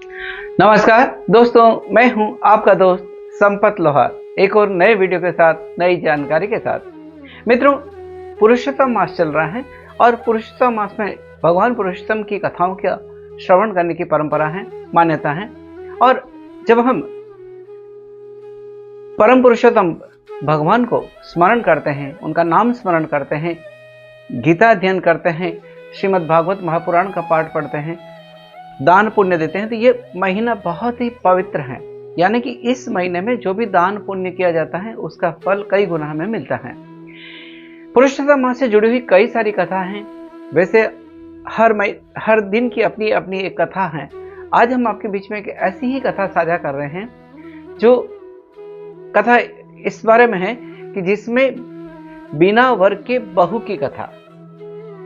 नमस्कार दोस्तों, मैं हूं आपका दोस्त संपत लोहार, एक और नए वीडियो के साथ, नई जानकारी के साथ। मित्रों, पुरुषोत्तम मास चल रहा है और पुरुषोत्तम मास में भगवान पुरुषोत्तम की कथाओं का श्रवण करने की परंपरा है, मान्यता है। और जब हम परम पुरुषोत्तम भगवान को स्मरण करते हैं, उनका नाम स्मरण करते हैं, गीता अध्ययन करते हैं, श्रीमद् भागवत महापुराण का पाठ पढ़ते हैं, दान पुण्य देते हैं, तो ये महीना बहुत ही पवित्र है। यानी कि इस महीने में जो भी दान पुण्य किया जाता है उसका फल कई गुना हमें मिलता है। पुरुषोत्तम मास से जुड़ी हुई कई सारी कथा हैं। वैसे हर दिन की अपनी अपनी एक कथा है। आज हम आपके बीच में एक ऐसी ही कथा साझा कर रहे हैं जो कथा इस बारे में है कि जिसमें बिना वर के बहू की कथा।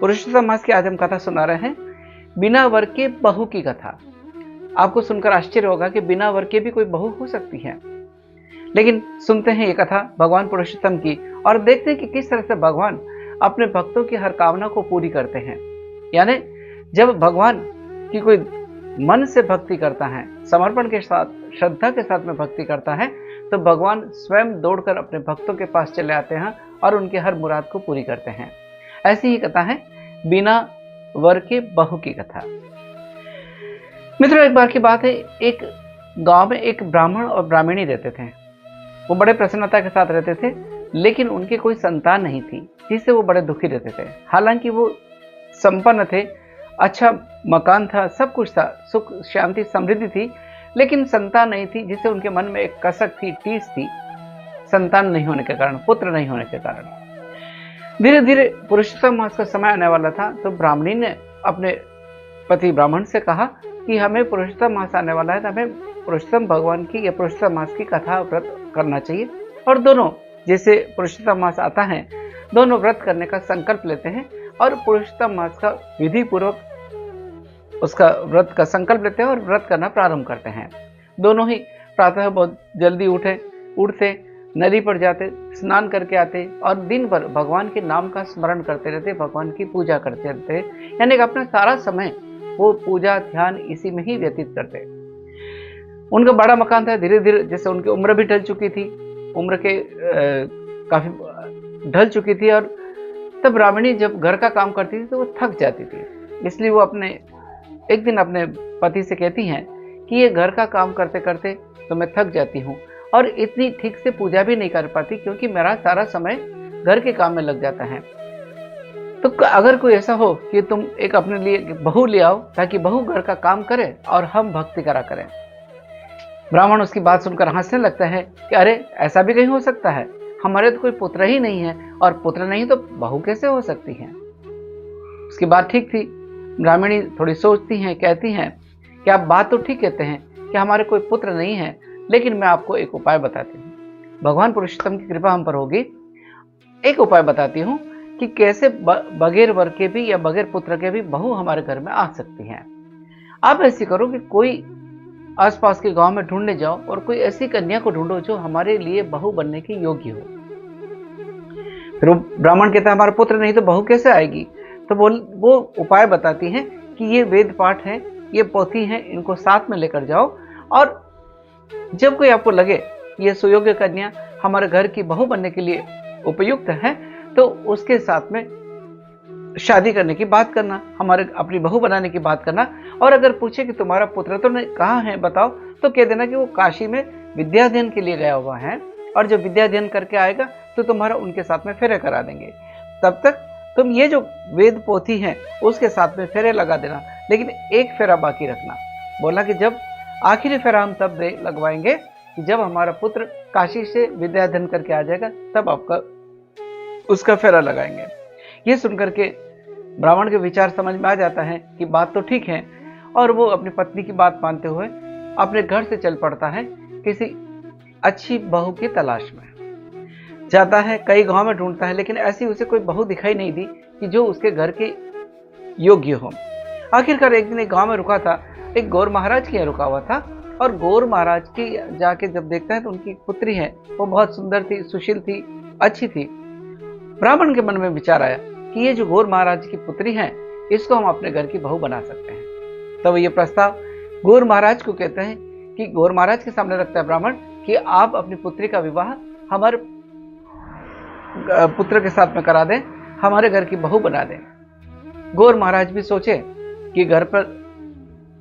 पुरुषोत्तम मास की आज हम कथा सुना रहे हैं, बिना वर के बहू की कथा। आपको सुनकर आश्चर्य होगा कि बिना वर के भी कोई बहू हो सकती है, लेकिन सुनते हैं ये कथा भगवान पुरुषोत्तम की और देखते हैं कि किस तरह से भगवान अपने भक्तों की हर कामना को पूरी करते हैं। यानी जब भगवान की कोई मन से भक्ति करता है, समर्पण के साथ, श्रद्धा के साथ में भक्ति करता है, तो भगवान स्वयं दौड़कर अपने भक्तों के पास चले आते हैं और उनके हर मुराद को पूरी करते हैं। ऐसी ही कथा है बिना वर के बहू की कथा। मित्रों, एक बार की बात है, एक गांव में एक ब्राह्मण और ब्राह्मणी रहते थे। वो बड़े प्रसन्नता के साथ रहते थे, लेकिन उनकी कोई संतान नहीं थी, जिससे वो बड़े दुखी रहते थे। हालांकि वो संपन्न थे, अच्छा मकान था, सब कुछ था, सुख शांति समृद्धि थी, लेकिन संतान नहीं थी, जिससे उनके मन में एक कसक थी, टीस थी, संतान नहीं होने के कारण, पुत्र नहीं होने के कारण। धीरे धीरे पुरुषोत्तम मास का समय आने वाला था, तो ब्राह्मणी ने अपने पति ब्राह्मण से कहा कि हमें पुरुषोत्तम मास आने वाला है, तो हमें पुरुषोत्तम भगवान की या पुरुषोत्तम मास की कथा व्रत करना चाहिए। और दोनों, जैसे पुरुषोत्तम मास आता है, दोनों व्रत करने का संकल्प लेते हैं और पुरुषोत्तम मास का विधि पूर्वक उसका व्रत का संकल्प लेते हैं और व्रत करना प्रारंभ करते हैं। दोनों ही प्रातः बहुत जल्दी उठते, नदी पर जाते, स्नान करके आते और दिन भर भगवान के नाम का स्मरण करते रहते, भगवान की पूजा करते रहते। यानी कि अपना सारा समय वो पूजा ध्यान इसी में ही व्यतीत करते। उनका बड़ा मकान था। धीरे धीरे जैसे उनकी उम्र भी ढल चुकी थी, उम्र के काफी ढल चुकी थी, और तब ब्राह्मणी जब घर का काम करती थी तो वो थक जाती थी। इसलिए वो एक दिन अपने पति से कहती हैं कि ये घर का काम करते करते तो मैं थक जाती हूँ और इतनी ठीक से पूजा भी नहीं कर पाती, क्योंकि मेरा सारा समय घर के काम में लग जाता है। तो अगर कोई ऐसा हो कि तुम एक अपने लिए बहू ले आओ, ताकि बहू घर का काम करे और हम भक्ति करा करें। ब्राह्मण उसकी बात सुनकर हंसने लगता है कि अरे, ऐसा भी कहीं हो सकता है? हमारे तो कोई पुत्र ही नहीं है, और पुत्र नहीं तो बहू कैसे हो सकती है? उसकी बात ठीक थी। ब्राह्मणी थोड़ी सोचती हैं, कहती हैं कि आप बात तो ठीक कहते हैं कि हमारे कोई पुत्र नहीं है, लेकिन मैं आपको एक उपाय बताती हूँ। भगवान पुरुषोत्तम की कृपा हम पर होगी। एक उपाय बताती हूँ कि कैसे बगैर वर के भी या बगैर पुत्र के भी बहू हमारे घर में आ सकती है। आप ऐसी करो कि कोई आसपास के गांव में ढूंढने जाओ और कोई ऐसी कन्या को ढूंढो जो हमारे लिए बहू बनने की योग्य हो। फिर ब्राह्मण कहता है हमारा पुत्र नहीं तो बहू कैसे आएगी? तो वो उपाय बताती हैं कि ये वेद पाठ है, ये पोथी है, इनको साथ में लेकर जाओ, और जब कोई आपको लगे ये सुयोग्य कन्या हमारे घर की बहू बनने के लिए उपयुक्त है, तो उसके साथ में शादी करने की बात करना, हमारे अपनी बहू बनाने की बात करना। और अगर पूछे कि तुम्हारा पुत्र तो कहाँ है बताओ, तो कह देना कि वो काशी में विद्याध्ययन के लिए गया हुआ है, और जब विद्याध्ययन करके आएगा तो तुम्हारा उनके साथ में फेरे करा देंगे। तब तक तुम ये जो वेद पोथी है उसके साथ में फेरे लगा देना, लेकिन एक फेरा बाकी रखना। बोला कि जब आखिरी फेरा हम तब लगवाएंगे कि जब हमारा पुत्र काशी से विद्याध्ययन करके आ जाएगा, तब उसका फेरा लगाएंगे। ये सुनकर के ब्राह्मण के विचार समझ में आ जाता है कि बात तो ठीक है, और वो अपनी पत्नी की बात मानते हुए अपने घर से चल पड़ता है किसी अच्छी बहू की तलाश में। जाता है, कई गांव में ढूंढता है, लेकिन ऐसी उसे कोई बहू दिखाई नहीं दी कि जो उसके घर के योग्य हो। आखिरकार एक दिन एक गांव में रुका था, एक गौर महाराज के यहाँ रुका हुआ था, और गौर महाराज की जाके जब देखता है तो उनकी पुत्री है, वो बहुत सुंदर थी, सुशील थी, अच्छी थी। ब्राह्मण के मन में विचार आया कि ये जो गौर महाराज की पुत्री है, इसको हम अपने घर की बहू बना सकते हैं। तब ये प्रस्ताव गौर महाराज को कहते हैं कि गौर महाराज के सामने रखता है ब्राह्मण कि आप अपनी पुत्री का विवाह हमारे पुत्र के साथ में करा दें, हमारे घर की बहू बना दें। गौर महाराज भी सोचे कि घर पर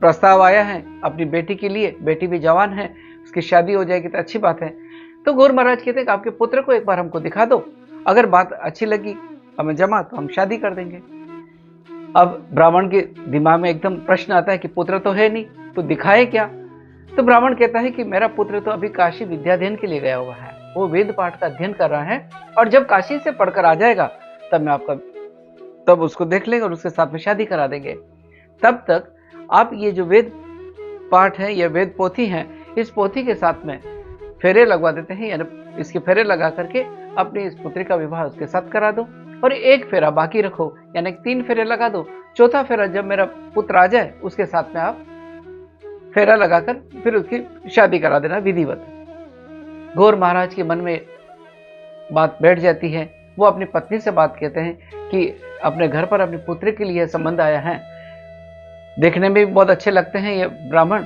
प्रस्ताव आया है अपनी बेटी के लिए, बेटी भी जवान है, उसकी शादी हो जाएगी तो अच्छी बात है। तो गौर महाराज कहते हैं कि आपके पुत्र को एक बार हमको दिखा दो, अगर बात अच्छी लगी हमें जमा तो हम शादी कर देंगे। अब ब्राह्मण के दिमाग में एकदम प्रश्न आता है कि पुत्र तो है नहीं, तो दिखाए क्या? तो ब्राह्मण कहता है कि मेरा पुत्र तो अभी काशी विद्याध्ययन के लिए गया हुआ है, वो वेद पाठ का अध्ययन कर रहा है, और जब काशी से पढ़कर आ जाएगा तब उसको देख लेंगे और उसके साथ में शादी करा देंगे। तब तक आप ये जो वेद पाठ है, ये वेद पोथी है, इस पोथी के साथ में फेरे लगवा देते हैं, यानी इसके फेरे लगा करके अपनी इस पुत्री का विवाह उसके साथ करा दो, और एक फेरा बाकी रखो, यानी 3 फेरे लगा दो। चौथा फेरा जब मेरा पुत्र आ जाए उसके साथ में आप फेरा लगाकर फिर उसकी शादी करा देना विधिवत। गौर महाराज के मन में बात बैठ जाती है। वो अपनी पत्नी से बात कहते हैं कि अपने घर पर अपनी पुत्री के लिए संबंध आया है, देखने में भी बहुत अच्छे लगते हैं ये ब्राह्मण,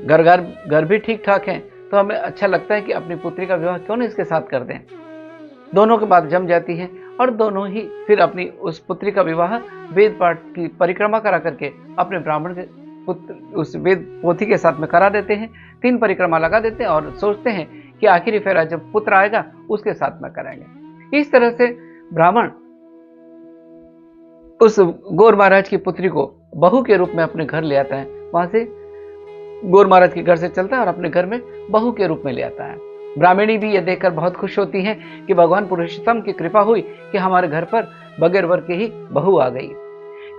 घर भी ठीक ठाक है, तो हमें अच्छा लगता है कि अपनी पुत्री का विवाह क्यों नहीं इसके साथ कर दें। दोनों की बात जम जाती है और दोनों ही फिर अपनी उस पुत्री का विवाह वेद पाठ की परिक्रमा करा करके अपने ब्राह्मण के पुत्र उस वेद पोथी के साथ में करा देते हैं। 3 परिक्रमा लगा देते हैं और सोचते हैं कि आखिरी फेरा जब पुत्र आएगा उसके साथ में करेंगे। इस तरह से ब्राह्मण उस गौर महाराज की पुत्री को बहू के रूप में अपने घर ले आता है, वहां से गौर महाराज के घर से चलता है और अपने घर में बहू के रूप में ले आता है। ब्राह्मणी भी यह देखकर बहुत खुश होती है कि भगवान पुरुषोत्तम की कृपा हुई कि हमारे घर पर बगैर वर के ही बहू आ गई।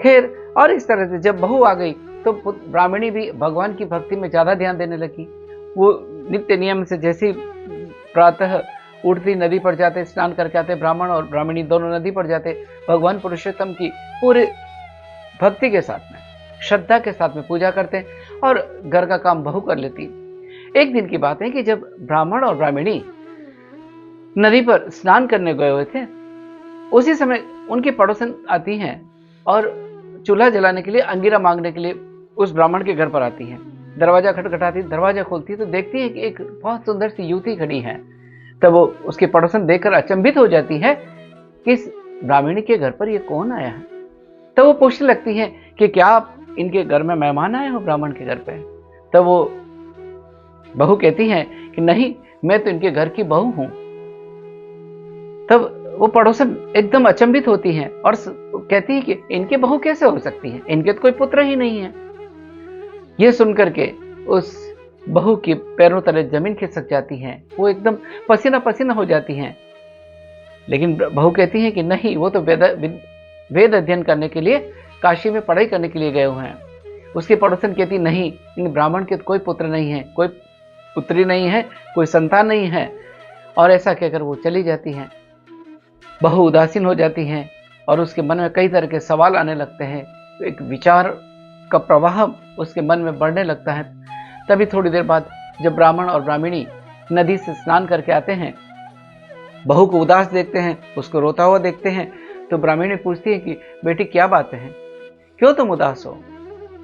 खैर, और इस तरह से जब बहू आ गई तो ब्राह्मणी भी भगवान की भक्ति में ज्यादा ध्यान देने लगी। वो नित्य नियम से जैसे प्रातः उठती नदी पर जाते, स्नान करके आते, ब्राह्मण और ब्राह्मणी दोनों नदी पर जाते, भगवान पुरुषोत्तम की पूरे भक्ति के साथ में, श्रद्धा के साथ में पूजा करते और घर का काम बहू कर लेती। एक दिन की बात है कि जब ब्राह्मण और ब्राह्मणी नदी पर स्नान करने गए हुए थे, उसी समय उनकी पड़ोसन आती हैं और चूल्हा जलाने के लिए, अंगीरा मांगने के लिए उस ब्राह्मण के घर पर आती हैं। दरवाजा खटखटाती, दरवाजा खोलती तो देखती है कि एक बहुत सुंदर सी युवती खड़ी है। तब वो उसके पड़ोसन देखकर अचंभित हो जाती है कि इस ब्राह्मणी के घर पर ये कौन आया है। तब वो पूछने लगती है कि क्या आप इनके घर में मेहमान आए हो ब्राह्मण के घर पे? तब वो बहू कहती है कि नहीं, मैं तो इनके घर की बहू हूं। तब वो पड़ोसन एकदम अचंभित होती हैं और कहती है कि इनके बहू कैसे हो सकती है, इनके तो कोई पुत्र ही नहीं है। यह सुनकर के उस बहू के पैरों तले जमीन खिसक जाती है, वो एकदम पसीना पसीना हो जाती हैं। लेकिन बहू कहती है कि नहीं, वो तो वेद अध्ययन करने के लिए काशी में पढ़ाई करने के लिए गए हुए हैं। उसकी पड़ोसन कहती नहीं, इन ब्राह्मण के कोई पुत्र नहीं है, कोई पुत्री नहीं है, कोई संतान नहीं है। और ऐसा कहकर वो चली जाती हैं। बहू उदासीन हो जाती हैं और उसके मन में कई तरह के सवाल आने लगते हैं। तो एक विचार का प्रवाह उसके मन में बढ़ने लगता है। तभी थोड़ी देर बाद जब ब्राह्मण और ब्राह्मणी नदी से स्नान करके आते हैं, बहू को उदास देखते हैं, उसको रोता हुआ देखते हैं, तो ब्राह्मणी पूछती है कि बेटी क्या बात है, क्यों तुम उदास हो?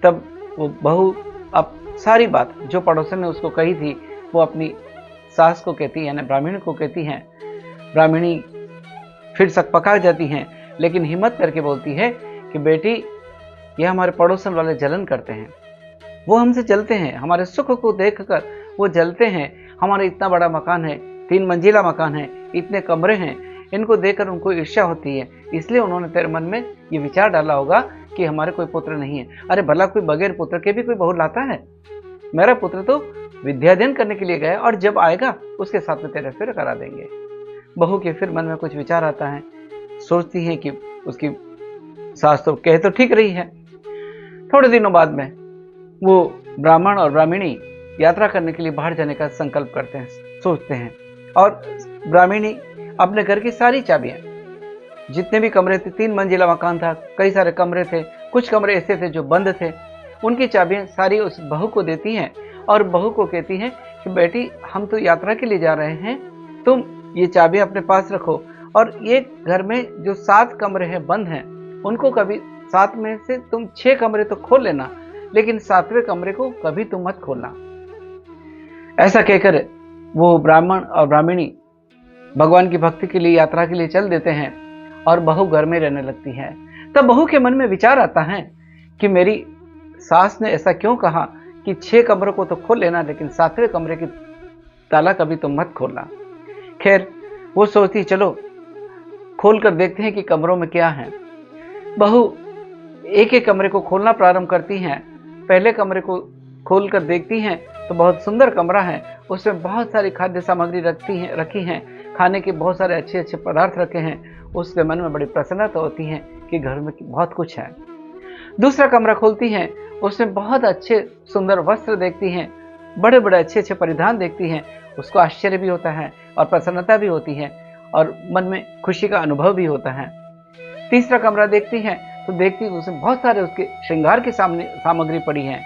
तब वो बहू अब सारी बात जो पड़ोसन ने उसको कही थी वो अपनी सास को कहती है, यानी ब्राह्मणी को कहती हैं। ब्राह्मणी फिर सकपका जाती हैं, लेकिन हिम्मत करके बोलती है कि बेटी, ये हमारे पड़ोसन वाले जलन करते हैं, वो हमसे जलते हैं, हमारे सुख को देखकर वो जलते हैं। हमारा इतना बड़ा मकान है, 3 मंजिला मकान है, इतने कमरे हैं, इनको देखकर उनको ईर्ष्या होती है, इसलिए उन्होंने तेरे मन में ये विचार डाला होगा कि हमारे कोई पुत्र नहीं है। अरे भला कोई बगैर पुत्र के भी कोई बहू लाता है? मेरा पुत्र तो विद्याध्ययन करने के लिए गया और जब आएगा उसके साथ में तेरा फिर करा देंगे। बहू के फिर मन में कुछ विचार आता है, सोचती है कि उसकी सास तो कह तो ठीक रही है। थोड़े दिनों बाद में वो ब्राह्मण और ब्राह्मणी यात्रा करने के लिए बाहर जाने का संकल्प करते हैं, सोचते हैं। और ब्राह्मणी अपने घर की सारी चाबियां, जितने भी कमरे थे, 3 मंजिला मकान था, कई सारे कमरे थे, कुछ कमरे ऐसे थे जो बंद थे, उनकी चाबियां सारी उस बहू को देती हैं और बहू को कहती हैं कि बेटी, हम तो यात्रा के लिए जा रहे हैं, तुम ये चाबियां अपने पास रखो और ये घर में जो 7 कमरे हैं बंद हैं, उनको कभी 7 में से तुम 6 कमरे तो खोल लेना, लेकिन 7वें कमरे को कभी तुम मत खोलना। ऐसा कहकर वो ब्राह्मण और ब्राह्मणी भगवान की भक्ति के लिए, यात्रा के लिए चल देते हैं और बहू घर में रहने लगती है। तब बहू के मन में विचार आता है कि मेरी सास ने ऐसा क्यों कहा कि 6 कमरों को तो खोल लेना, लेकिन 7वें कमरे की ताला कभी तुम मत खोलना। खैर वो सोचती चलो खोल कर देखते हैं कि कमरों में क्या है। बहू एक एक कमरे को खोलना प्रारंभ करती हैं। पहले कमरे को खोल कर देखती हैं तो बहुत सुंदर कमरा है, उसमें बहुत सारी खाद्य सामग्री रखी हैं, खाने के बहुत सारे अच्छे अच्छे पदार्थ रखे हैं। उसके मन में बड़ी प्रसन्नता होती है कि घर में बहुत कुछ है। दूसरा कमरा खोलती हैं, उसमें बहुत अच्छे सुंदर वस्त्र देखती हैं, बड़े बड़े अच्छे अच्छे परिधान देखती हैं। उसको आश्चर्य भी होता है और प्रसन्नता भी होती है और मन में खुशी का अनुभव भी होता है। तीसरा कमरा देखती हैं तो देखती है उसमें बहुत सारे उसके श्रृंगार की सामग्री पड़ी है,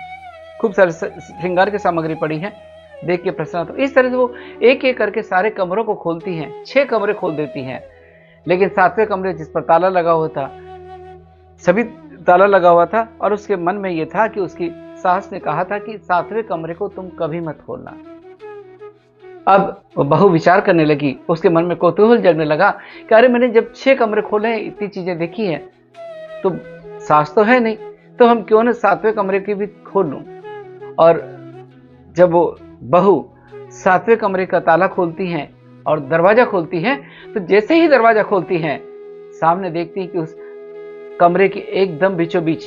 खूब सारे श्रृंगार की सामग्री पड़ी है। देख के प्रसन्न, तो इस तरह से वो एक एक करके सारे कमरों को खोलती हैं। 6 कमरे खोल देती हैं, लेकिन 7वें कमरे जिस पर ताला लगा हुआ था, सभी ताला लगा हुआ था और उसके मन में ये था कि उसकी सास ने कहा था कि 7वें कमरे को तुम कभी मत खोलना। अब वो बहू विचार करने लगी, उसके मन में कौतूहल जगने लगा कि अरे मैंने जब 6 कमरे खोले हैं, इतनी चीजें देखी हैं, तो सास तो है नहीं, तो हम क्यों ना 7वें कमरे की भी खोल लूं। और जब वो बहू 7वें कमरे का ताला खोलती हैं और दरवाजा खोलती हैं, तो जैसे ही दरवाजा खोलती हैं सामने देखती हैं कि उस कमरे के एकदम बीचों बीच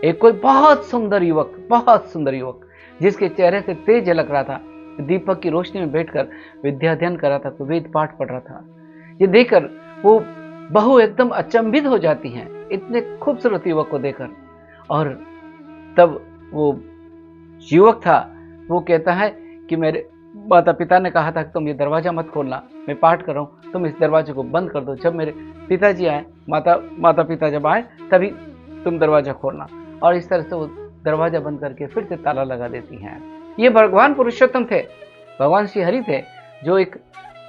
एक कोई बहुत सुंदर युवक जिसके चेहरे से तेज झलक रहा था, दीपक की रोशनी में बैठकर विद्या अध्ययन कर रहा था, तो वेद पाठ पढ़ रहा था। ये देखकर वो बहू एकदम अचंभित हो जाती हैं इतने खूबसूरत युवक को देखकर। और तब वो युवक था, वो कहता है कि मेरे माता पिता ने कहा था कि तुम ये दरवाजा मत खोलना, मैं पाठ कर रहा हूँ, तुम इस दरवाजे को बंद कर दो। जब मेरे पिताजी आए, माता पिता जब आए, तभी तुम दरवाजा खोलना। और इस तरह से वो दरवाजा बंद करके फिर से ताला लगा देती हैं। ये भगवान पुरुषोत्तम थे, भगवान श्री हरि थे, जो एक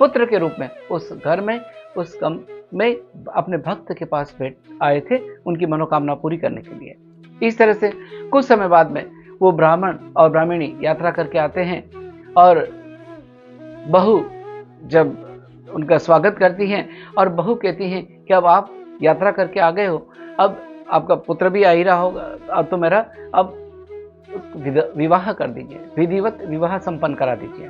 पुत्र के रूप में उस घर में, उस कम में अपने भक्त के पास आए थे, उनकी मनोकामना पूरी करने के लिए। इस तरह से कुछ समय बाद में वो ब्राह्मण और ब्राह्मणी यात्रा करके आते हैं और बहू जब उनका स्वागत करती हैं और बहू कहती हैं कि अब आप यात्रा करके आ गए हो, अब आपका पुत्र भी आ ही रहा होगा, अब तो मेरा अब विवाह कर दीजिए, विधिवत विवाह संपन्न करा दीजिए।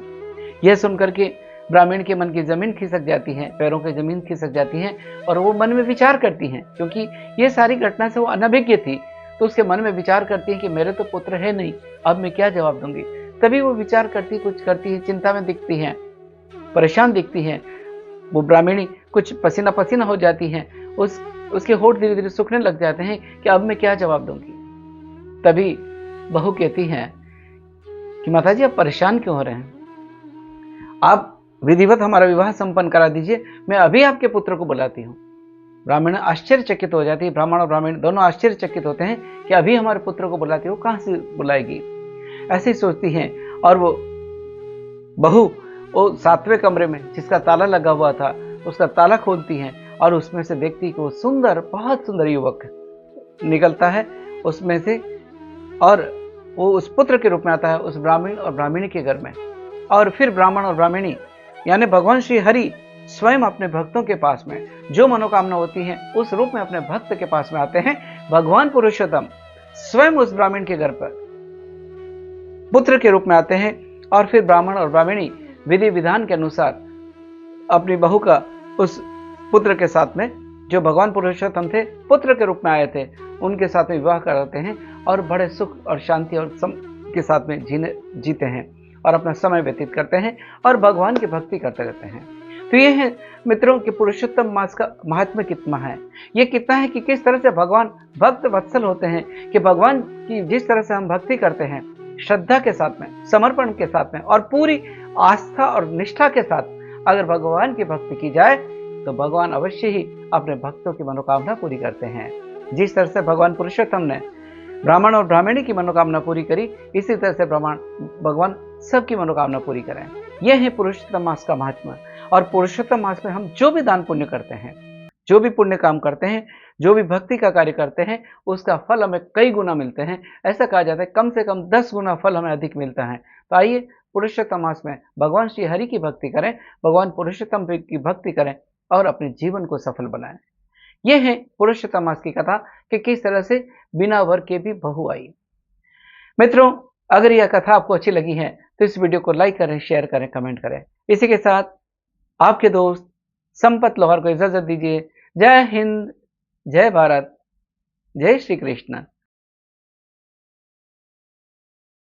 यह सुनकर के ब्राह्मण के मन की जमीन खिसक जाती है, पैरों की जमीन खिसक जाती है और वो मन में विचार करती हैं, क्योंकि ये सारी घटना से वो अनभिज्ञ थी, तो उसके मन में विचार करती है कि मेरे तो पुत्र है नहीं, अब मैं क्या जवाब दूंगी। तभी वो विचार करती, कुछ करती है, चिंता में दिखती है, परेशान दिखती है। वो ब्राह्मणी कुछ पसीना पसीना हो जाती है, उसके होठ धीरे धीरे सूखने लग जाते हैं कि अब मैं क्या जवाब दूंगी। तभी बहू कहती है कि माताजी आप परेशान क्यों हो रहे हैं, आप विधिवत हमारा विवाह संपन्न करा दीजिए, मैं अभी आपके पुत्र को बुलाती हूँ। ब्राह्मण आश्चर्यचकित हो जाती है, ब्राह्मण और ब्राह्मण दोनों आश्चर्यचकित होते हैं कि अभी हमारे पुत्र को बुलाती हो, कहाँ से बुलाएगी, ऐसे ही सोचती हैं। और वो बहू वो 7वें कमरे में जिसका ताला लगा हुआ था, उसका ताला खोलती हैं और उसमें से देखती कि वो सुंदर, बहुत सुंदर युवक निकलता है उसमें से, और वो उस पुत्र के रूप में आता है उस ब्राह्मण और ब्राह्मणी के घर में। और फिर ब्राह्मण और ब्राह्मणी यानी भगवान श्री हरि स्वयं अपने भक्तों के पास में जो मनोकामना होती है उस रूप में अपने भक्त के पास में आते हैं। भगवान पुरुषोत्तम स्वयं उस ब्राह्मण के घर पर पुत्र के रूप में आते हैं और फिर ब्राह्मण और ब्राह्मणी विधि विधान के अनुसार अपनी बहू का उस पुत्र के साथ में, जो भगवान पुरुषोत्तम थे, पुत्र के रूप में आए थे, उनके साथ में विवाह कराते हैं और बड़े सुख और शांति और सम के साथ में जीते हैं और अपना समय व्यतीत करते हैं और भगवान की भक्ति करते रहते हैं। तो ये है मित्रों कि पुरुषोत्तम मास का महात्म्य कितना है, ये कितना है कि किस तरह से भगवान भक्त वत्सल होते हैं, कि भगवान की जिस तरह से हम भक्ति करते हैं श्रद्धा के साथ में, समर्पण के साथ में और पूरी आस्था और निष्ठा के साथ अगर भगवान की भक्ति की जाए तो भगवान अवश्य ही अपने भक्तों की मनोकामना पूरी करते हैं। जिस तरह से भगवान पुरुषोत्तम ने ब्राह्मण और ब्राह्मणी की मनोकामना पूरी करी, इसी तरह से भगवान सबकी मनोकामना पूरी करें। यह है पुरुषोत्तम मास का महात्मा। और पुरुषोत्तम मास में हम जो भी दान पुण्य करते हैं, जो भी पुण्य काम करते हैं, जो भी भक्ति का कार्य करते हैं, उसका फल हमें कई गुना मिलते हैं। ऐसा कहा जाता है कम से कम 10 गुना फल हमें अधिक मिलता है। तो आइए पुरुषोत्तम मास में भगवान श्री हरि की भक्ति करें, भगवान पुरुषोत्तम की भक्ति करें और अपने जीवन को सफल बनाएं। ये है पुरुषोत्तम मास की कथा कि किस तरह से बिना वर के भी बहू आई। मित्रों, अगर यह कथा आपको अच्छी लगी है तो इस वीडियो को लाइक करें, शेयर करें, कमेंट करें। इसी के साथ आपके दोस्त संपत लोहार को इजाजत दीजिए। जय हिंद, जय भारत, जय श्री कृष्ण।